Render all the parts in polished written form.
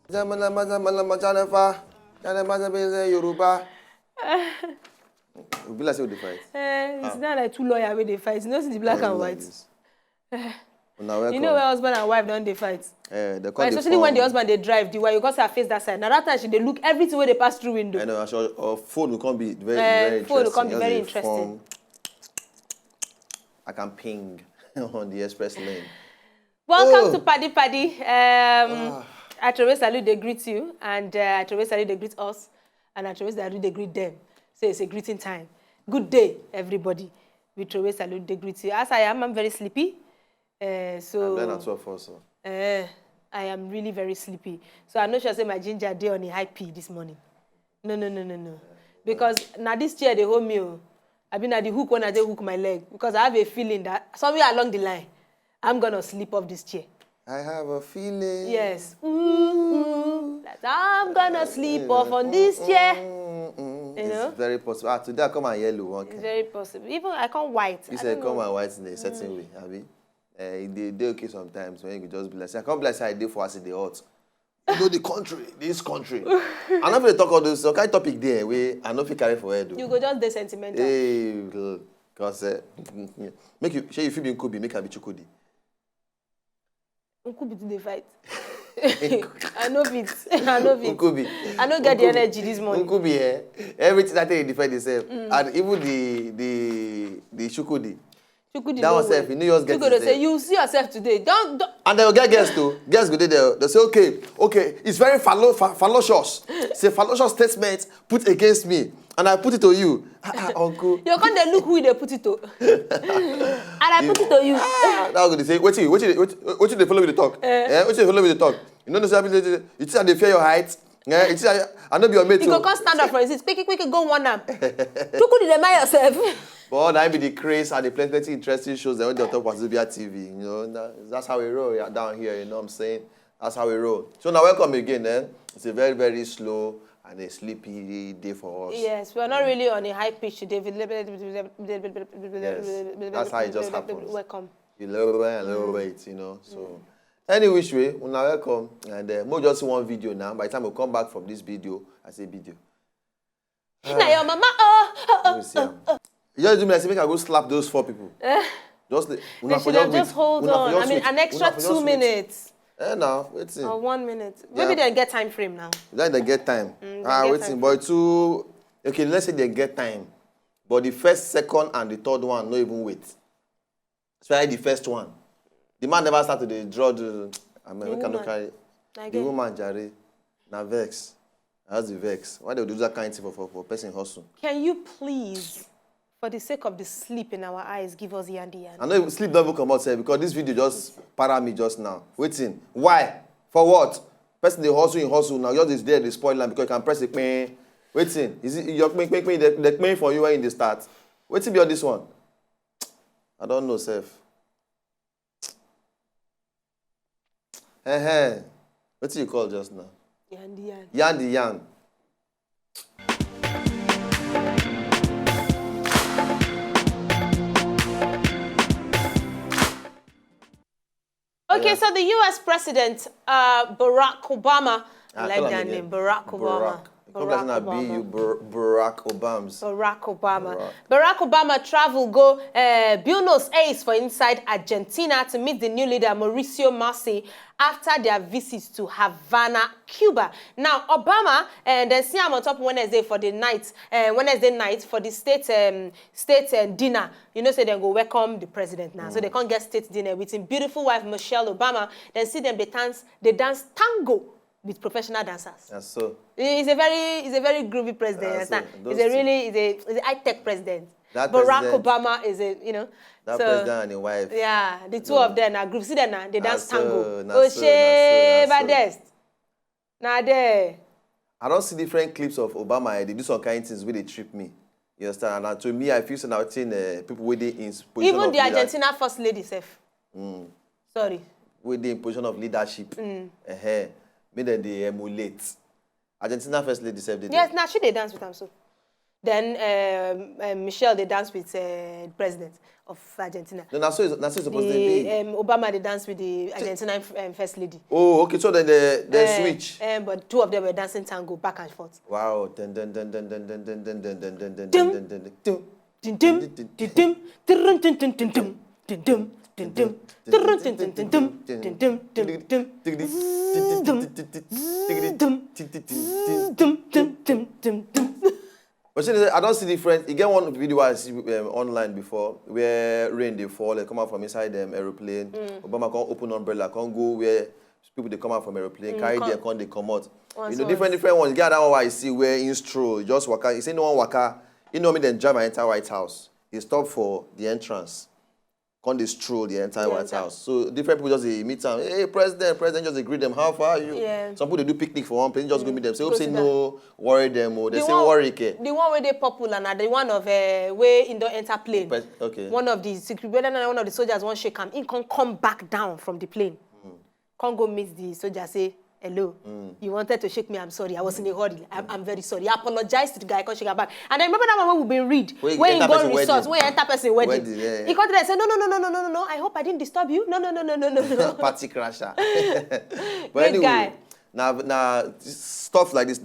Yoruba. Be like say we dey fight. It's not like two lawyers where they fight. You know, the black and white. You know where husband and wife don't they fight? Especially when the husband they drive, the wife you got her face that side. Now that time they look everything where they pass through window. I know. Or phone will come be very phone will come be interesting. very interesting. I can ping on the express lane. Welcome to Paddy Paddy. Atrowe Salute they greet you, and Atrowe Salute they greet us, and Atrowe Salute they greet them. So it's a greeting time. Good day, everybody. With Atrowe Salute they greet you. As I am, I'm very sleepy. So I'm at 12 also. I am really very sleepy. So I'm not sure I say my ginger day on a high P this morning. No. Because now this chair they hold me. I've been at the hook when I hook my leg. Because I have a feeling that somewhere along the line, I'm gonna sleep off this chair. I have a feeling. Yes. That I'm gonna sleep off on this chair. You know? It's very possible. Today I come and yellow. Okay. It's very possible. Even I can't white. You say come and white in a certain way, Abi. They okay sometimes when you just be like, I can't be like say I did for us in the hot. You know the country, this country. I know if they talk all those kind of topic there, where I know if you carry for head. You go just the sentimental. Hey, because make you share you feel being Kobe, make her be Chukudi. Nkubi to the fight. I know it. Nkubi. I don't get the energy this morning. Nkubi, everything that they defend themselves. And even the Chukudi. That one self, you know yours gets there. Say, you see yourself today. Don't. And they will get guests too. Guests go there. They'll say, okay, it's very fallacious. It's a fallacious statement put against me. And I put it to you. Uncle. You can't look who they put it to. And I put it to you. That was going to say, what you they follow me to talk? What you follow me to talk? You know the you think they fear your height? I know be your mate. You can't stand up for it. Quick, go one arm. You could deny yourself. But that be the craze and the plenty interesting shows that when they talk about Zubia TV, you know, that's how we roll down here, you know what I'm saying? That's how we roll. So now welcome again, It's a very, very slow and a sleepy day for us. Yes, we're not really on a high pitch today. Yes, that's how it just happens. Welcome. You little bit, you know, so. Any which way, we now welcome, and we'll just see one video now. By the time we come back from this video, I say video. Now your mama, You just do me like say make I go slap those 4 people. Just hold on. I mean, an extra 2 minutes. Now, waiting. Or 1 minute. Maybe they get time frame now. Then they get time. Waiting. But okay, let's say they get time. But the first, second, and the third one, no even wait. Especially the first one. The man never started to draw the... I mean, we cannot carry... The woman, Jare, na vex. That's the vex. Why they do that kind of thing for person hustle? Can you please, for the sake of the sleep in our eyes, give us Yandi? I know sleep don't come out, because this video just para me just now. Waiting. Why? For what? Person they hustle now. You're just there, they spoil land because you can press a pain. Waiting. Is it you're they're paying for you when in the start? Waiting beyond this one. I don't know, Seth. What do you call just now? Yandi Yan. Okay, so the U.S. President, Barack Obama, I like that name, Barack Obama. Barack Obama. Barack Obama travel go Buenos Aires for inside Argentina to meet the new leader Mauricio Macri after their visit to Havana, Cuba. Now Obama then see him on top Wednesday for the night, Wednesday night for the state dinner. You know, say they go welcome the president now, so they can't get state dinner with his beautiful wife Michelle Obama. Then see them they dance tango with professional dancers. That's so. He's a very groovy president. He's a high-tech president. Barack Obama is president and his wife. Yeah, the two of them are group. See them now, they dance tango. Now there. I don't see different clips of Obama. They do some kind of things where they trip me. You understand? And to me, I feel so now seeing people with the in position even of the Argentina first lady self. Sorry. With the position of leadership. Made them they emulate. Argentina first lady self did. Yes, now she they dance with them so. Then Michelle, they dance with the president of Argentina. No, that's so supposed to be. Obama, they dance with the Argentine first lady. Oh, okay. So then they switch. But two of them were dancing tango back and forth. Wow. But I don't see difference. You get one video I see online before where rain they fall, they come out from inside them aeroplane. Obama can't open umbrella, can't go where people they come out from aeroplane, carry their con, they come out. Different ones. You get that one I see where in stroll, just waka. You say no one waka. You know me then drive my entire White House. He stop for the entrance. Can't they stroll the entire White House. So different people just meet them. Hey, president just greet them. How far are you? Yeah. Some people they do picnic for one place, just go meet them. Say no, worry them. Or they say worry. The one where they popular now, the one of where in the enter plane. Okay. One of the security, one of the soldiers won't shake him. He can't come back down from the plane. Can't go meet the soldier. Say hello. You wanted to shake me. I'm sorry. I was in a hurry. I'm very sorry. I apologize to the guy. I can't shake him back. And I remember that one we've been read. Where you go resort. Where you enter person wedding. He called it and said no. I hope I didn't disturb you. No. Party crasher. But anyway, now stuff like this.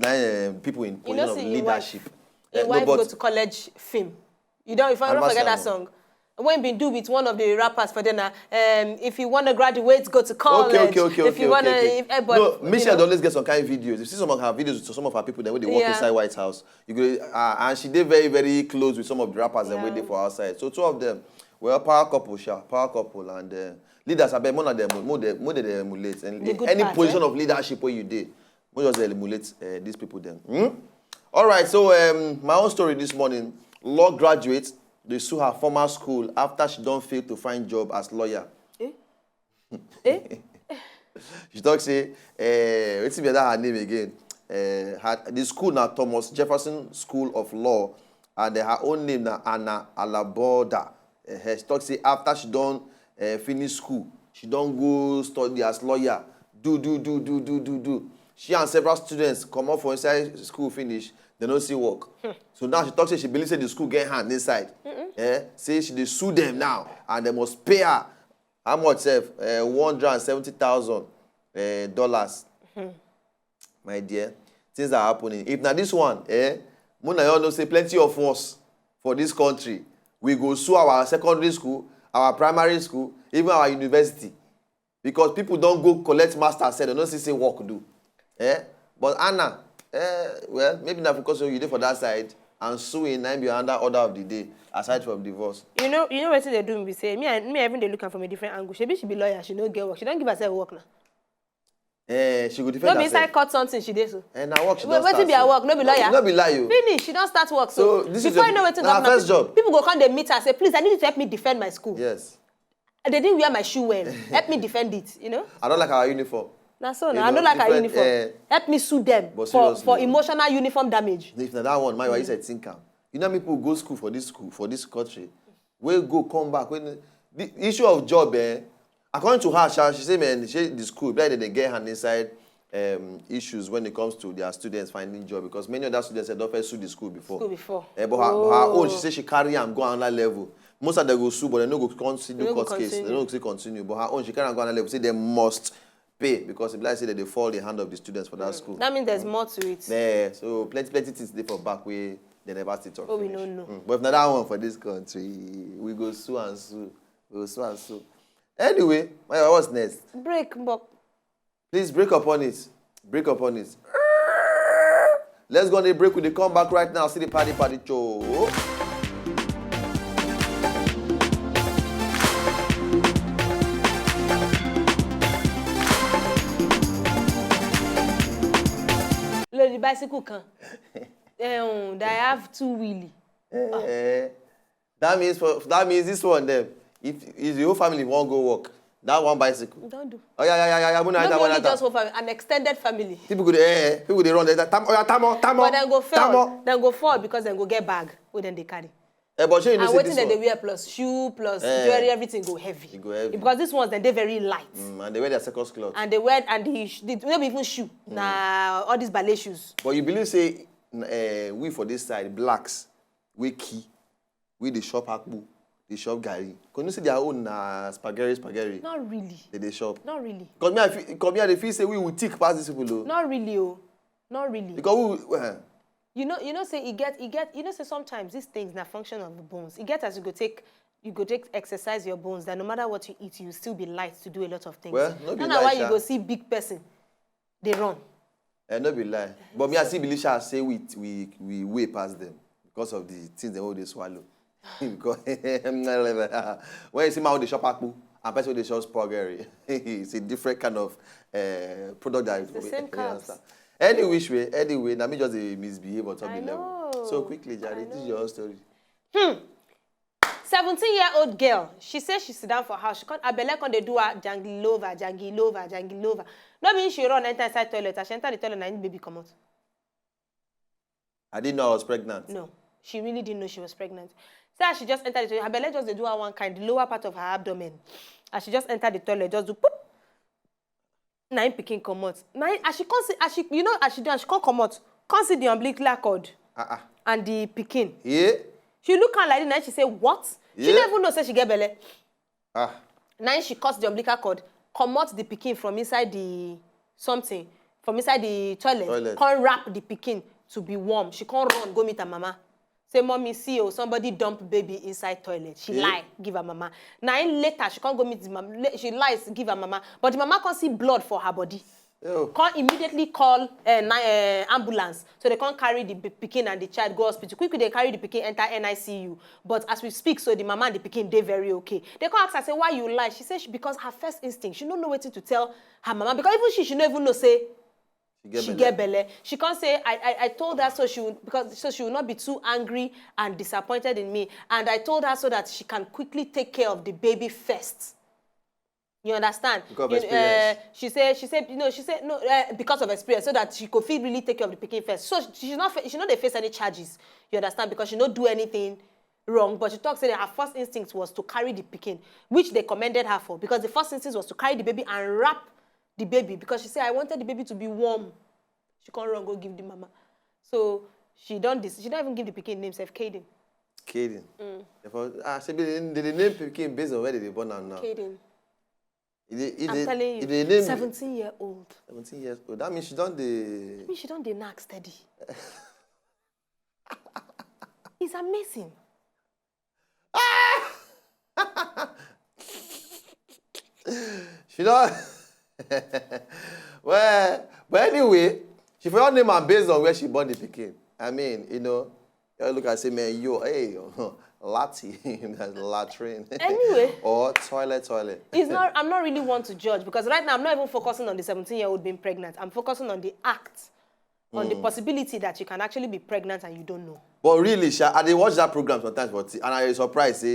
People in position of leadership. Your wife go to college film. You don't forget that song. When been do with one of the rappers for dinner, if you want to graduate, go to college. Okay. If you want to, no, Michelle always get some kind of videos. You see some of her videos to some of her people that when they walk inside White House, you go, and she did very, very close with some of the rappers and waiting for outside. So two of them were power couple, and leaders. I bet more of them, more they emulate. And any position of leadership where you did, more just emulate these people then. All right. So my own story this morning: law graduate. They sue her former school after she don't fail to find job as lawyer. She talks say, what's her name again? The school now Thomas Jefferson School of Law, and her own name now Anna Alaboda. She talks say after she don't finish school, she don't go study as lawyer. Do. She and several students come up for inside school finish. They don't see work. So now she talks say she believes the school get hand inside. Say they sue them now and they must pay her how much? $170,000. My dear, things are happening. If now this one, Mona you know say plenty of us for this country. We go sue our secondary school, our primary school, even our university. Because people don't go collect master said they don't see work do. But Anna, well, maybe not because you did for that side and suing and be under order of the day, aside from divorce. You know what they do? We say me every day looking from a different angle. She be lawyer. She don't get work. She don't give herself work now. She could defend herself. No be inside court something she did so. Now work she don't start. Wait be her work. No be lawyer. No be lie you. Finish. She don't start work. So this before is you know what her first job. People go come they meet her and say, please, I need you to help me defend my school. Yes. They didn't wear my shoe well. Help me defend it. You know. I don't like our uniform. Now so now I don't like our uniform. Help me sue them for emotional uniform damage. If that one, my wife said think. You know people go school for this country. We go come back when the issue of job. According to her, she say man, the school like they get hand inside issues when it comes to their students finding job because many of their students had not sue the school before. But her own, she say she carry and go on that level. Most of them go sue, but they no go continue court case. They don't continue. But her own, she carry and go on that level. Say they must pay because if like say that they fall in the hand of the students for that school. That means there's more to it. Yeah, so plenty things they for back way they never still talk. We don't know. But if not that one for this country, we go sue and sue. We go sue and sue. Anyway, what's next? Break, Bob. Please break upon it. Break upon it. Let's go on a break with the comeback right now. See the party show. The bicycle can. They have two wheelie. That means this one then. If the whole family won't go work, that one bicycle. Don't do. Oh yeah. Not only just whole family, an extended family. People they run. Tamo. But then go fall. Then go fall because then go get bag. Where then they carry. But you know and waiting that they wear plus shoe plus jewelry, everything go heavy. It go heavy. Because these ones then they're very light. And they wear their circus clothes. And they wear they don't even shoe. Nah, all these ballet shoes. But you believe say we for this side blacks we key, we the shop akpu, the shop gari. Can you see their own spaghetti? Not really. They shop. Not really. Come here, they feel say we will tick past these people though. Not really, oh. Not really. Because we you know, say say sometimes these things na function of the bones. It get as you go take exercise your bones, that no matter what you eat, you still be light to do a lot of things. Well, no be that's lie, why you go see big person, they run. No be lie. But me I see Belisha say we way past them because of the things they hold they swallow. Because when you see my own the shop akpu and person they shop spaghetti, it's a different kind of product that it's the same carbs. Anyway, now me just a misbehave on top of the level. So quickly, Jerry, this is your own story. 17-year-old girl, she says she sit down for house. She can't abele con they do her jangilova. No mean she run enter inside toilet. As she enter the toilet and baby come out. I didn't know I was pregnant. No, she really didn't know she was pregnant. So as she just entered the toilet, her belly just they do her one kind, the lower part of her abdomen. As she just entered the toilet, just do poop. Now picking come out. Now as she can't see, as she can't come out. Can't see the umbilical cord and the picking. Yeah. She look at like that and she say, what? Yeah. She never even know say she get belly. Now she cuts the umbilical cord, come out the picking from inside the something, from inside the toilet. Can't wrap the picking to be warm. She can't run, go meet her mama. Say, mommy, see, somebody dump baby inside toilet. She lie, give her mama. Now later, she can't go meet the mama. She lies, give her mama. But the mama can't see blood for her body. Can't immediately call ambulance. So they can't carry the pikin and the child go hospital. Quickly, they carry the pikin, enter NICU. But as we speak, so the mama and the pikin, they very okay. They can't ask her, say, why you lie? She says, because her first instinct, she don't know what to tell her mama. Because even she don't even know, say, she get belly. She can't say, I told her so she would not be too angry and disappointed in me. And I told her so that she can quickly take care of the baby first. You understand? Because of experience. She said, no, because of experience, so that she could really take care of the pikin first. So she not they face any charges. You understand? Because she not do anything wrong. But she talks that her first instinct was to carry the pikin, which they commended her for. Because the first instinct was to carry the baby and wrap the baby, because she said, I wanted the baby to be warm. She can't run, go give the mama. So she done this. She don't even give the pikin name, self Caden. Caden. She did the name pikin based on where they born now. Caden. I'm telling you, 17-year-old. 17 years old. That means she done the... That means she done the knack steady. It's amazing. She don't... Well, but anyway, she forgot name her based on where she born the pikin. I mean, you look and say, man, hey, Lati, that's latrine. Anyway. Or toilet. I'm not really one to judge, because right now I'm not even focusing on the 17-year-old being pregnant. I'm focusing on the act, on the possibility that you can actually be pregnant and you don't know. But really, I did watch that program sometimes, and I was surprised,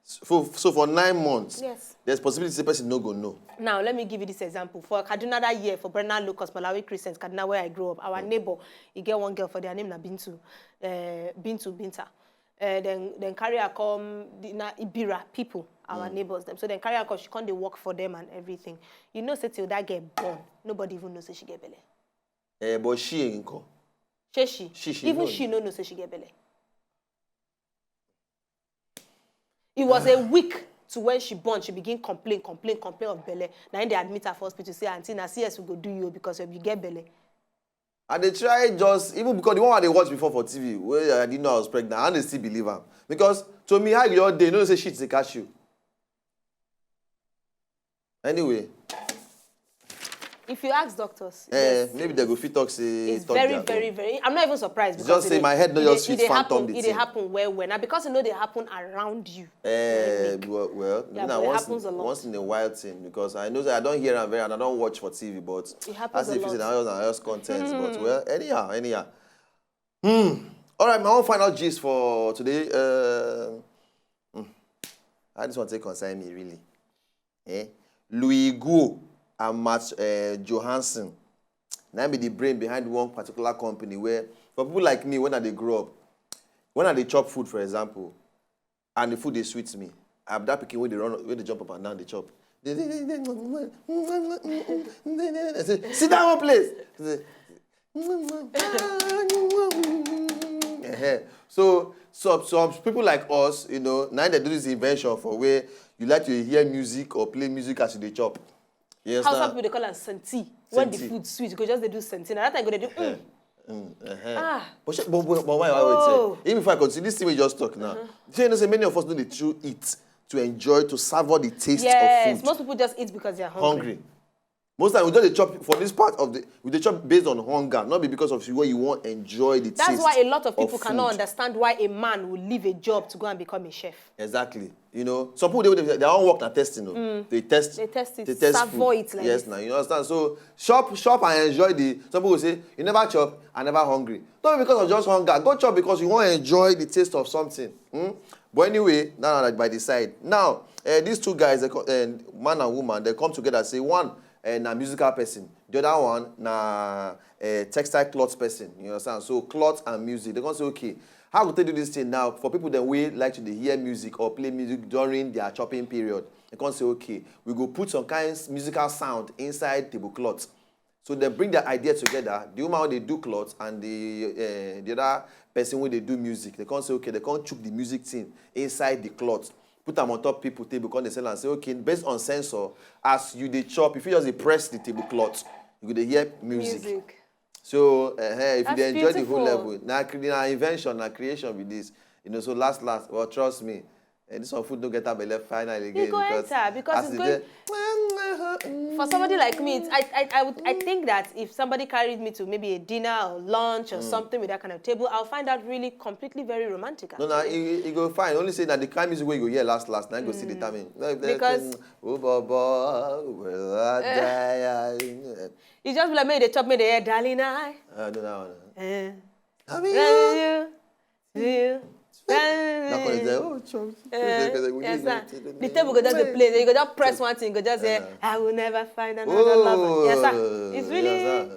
so for 9 months, yes, there's possibility the person no go know. Now, let me give you this example. For Kaduna that year, for Brennan Locust, Malawi Christians, Kaduna where I grew up, our neighbor, he get one girl for their name, na Binta. Then carry her come, Ibira people, our neighbors, them. So then carry her come, she come, they work for them and everything. You know, say till that get born, nobody even knows say she get belly. But she ain't come. She even she no know say she get belly. It was a week to when she born, she begin complain of belly. Now they admit her for hospital, say, Auntie, now CS we go do you because you get belly. And they try just, even because the one they watched before for TV, where I didn't know I was pregnant, and they still believe her. Because to me, how your day, no say shit to catch you. Anyway. If you ask doctors, yes, maybe they go fit talk say it's very. I'm not even surprised, because just say my head not just fit phantom the thing. It happen where now, because they happen around you. Well, yeah, it happens a lot. Once in a while thing, because I know that I don't hear and I don't watch for TV, but it happens a lot. I else content. But well, anyhow. All right, my own final gist for today. I just want to concern me really. Louis Guo and Matt Johansson. Now be the brain behind one particular company where, for people like me, when I grow up, when I chop food, for example, and the food they sweets me, I have that picking when they jump up and down, they chop. Sit down one place. So some people like us, you know, now they do this invention for where you like to hear music or play music as you dey chop. Yes, how some people they call it senti. When the food sweet, you go just they do senti. Now that time go they do But why wait? Even if I continue, this thing we just talk now. You know, say many of us do the true eat to enjoy, to savor the taste of food. Yes, most people just eat because they are hungry. Most time we just dey chop for this part of the we dey chop based on hunger, not be because of what you want enjoy the taste. That's why a lot of people cannot understand why a man will leave a job to go and become a chef. Exactly. You know, some people they don't work at testing. No? They test it. They test savour it like yes, now you understand. So shop and enjoy the. Some people say you never chop and never hungry. Not because of just hunger. Go chop because you want to enjoy the taste of something. But anyway, now by the side. Now these two guys, man and woman, they come together and say one. Na musical person. The other one, na textile cloth person. You understand? So cloth and music. They're going to say, okay, how would they do this thing now? For people that we like to hear music or play music during their chopping period, they can say, okay, we go put some kind of musical sound inside tablecloth. So they bring their idea together. The woman when they do cloth and the other person when they do music, they can say, okay, they can chook the music thing inside the cloth. Put them on top people table because they sell and say, okay, based on sensor, as you dey chop, if you just press the tablecloth, you go hear music. So if you enjoy the whole level, now invention, now creation with this, you know. So last, well, trust me, this one food don't get up left finally again because it's going. For somebody like me, I think that if somebody carried me to maybe a dinner or lunch or something with that kind of table, I'll find that really completely very romantic. Actually. No, you go fine. Only say that the kind of music where you go hear last, now you go see the timing. Because it's just like maybe they chop me the hair, darling. I do that one. You. The table go just the place. You go just press one thing. You go just say, "I will never find another lover." Yes, sir. It's really. Yes,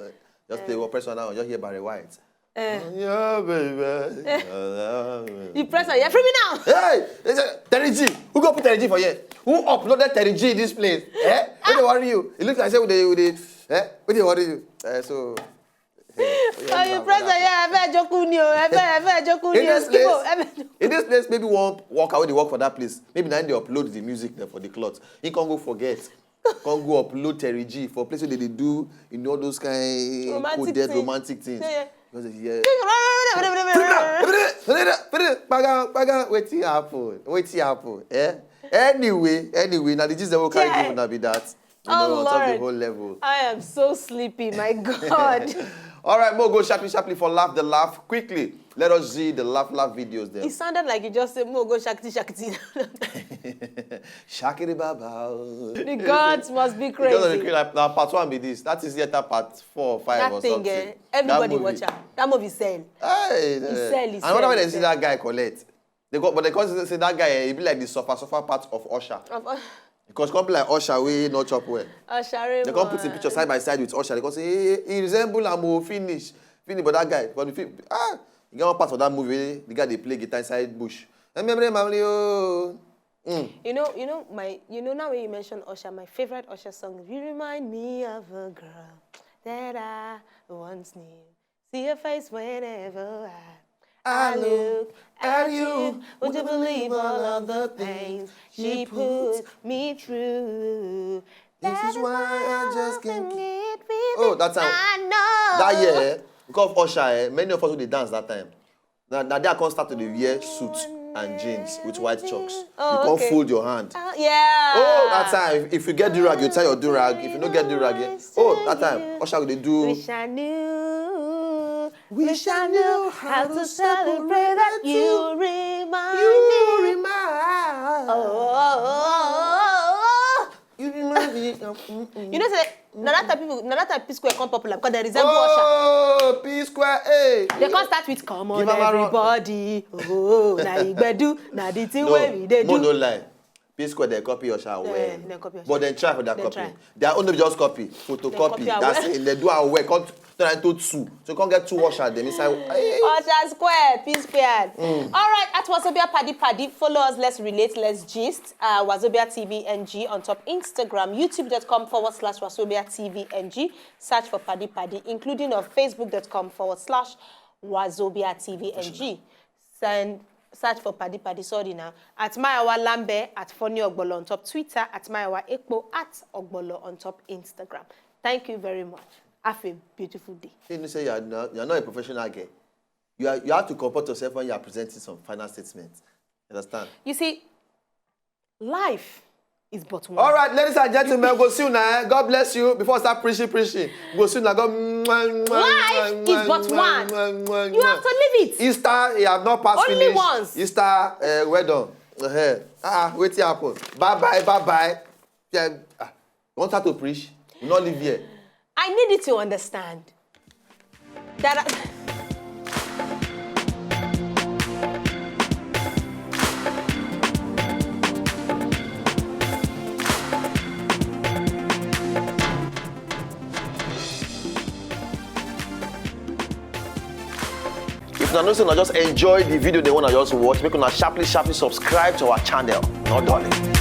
just play one press one now. Just hear Barry White. Yeah, baby. You press one. Yeah, free me now. Hey, Terry G. Who go put Terry G for here? Who uploaded Terry G in this place? What they worry you? It looks like I said with the what they worry you? So. You press in this place, maybe one walk away, they work for that place. Maybe now they upload the music there for the cloth. He can't go forget. Can't go upload Terry G for places that they do, you know, those kind of coded romantic things. Because wait happen. Anyway, now the gist that will carry people now be that. You know, on top the whole level. I am so sleepy, my God. All right, Mo, go sharply for laugh the laugh. Quickly, let us see the laugh videos there. It sounded like you just said, Mo, go shakti. Shakiri baba. The gods must be crazy. Now, part 1 be this. That is yet part 4 or 5 or something. Everybody watch out. That movie sell. And what when they see that guy collect? But they can't say that guy, he be like the suffer part of Usher. Because company like Usher, we not chop well. Usher, they can't put the picture side by side with Usher. They can say, he resemble Amo, finish. But that guy, but you get one part of that movie, the guy they play guitar inside bush. You know now when you mention Usher, my favorite Usher song, you remind me of a girl that I once knew. See her face whenever I look at you. Would you believe all of the things she put me through? This is why I just can't get with Oh, that time. I know. That year, because of Usher, many of us who they dance that time. Now they can't start to wear suits and jeans with white chucks. You can't fold your hand. Yeah. Oh, that time. If you get durag, you tie your durag. If you don't get durag, that time. Usher will they do. Wish I knew how to celebrate that you remind me. You remind me. You know, say, that time P-Square come popular because they resemble Usher. Oh, P-Square, hey. They can't start with, come on, everybody. Oh, na igbedu, na the thing where we they do. No lie. P-Square, they copy Usher well. But they try for that copy. They are only just copy, photocopy. That's it. They do our work. Turn into 2. So you can't get 2 Usher them inside. Usher square, P-Square. All right, at Wazobia Paddy. Follow us, let's relate, let's gist. Wazobia TV NG on top Instagram, youtube.com/Wazobia TV NG. Search for Paddy, including on facebook.com/Wazobia Wazobia TV NG. Search for Paddy Sorry now. At Mayawa Lambe, at Funny Ogbolo on top Twitter, at Mayawa Ekpo, at Ogbolo on top Instagram. Thank you very much. Have a beautiful day. You say you're not a professional girl. You have to comport yourself when you are presenting some final statements. Understand? You see, life is but one. All right, ladies and gentlemen, go see you now. God bless you. Before I start preaching. Go see you now. Life is but one. You have to live it. Easter, you have not passed Only finish. once. Easter, well done. Wait till happen. Bye. Yeah, you want her to preach? You not live here. I need you to understand that. If you don't just enjoy the video, they want to just watch, make sure sharply subscribe to our channel. No darling.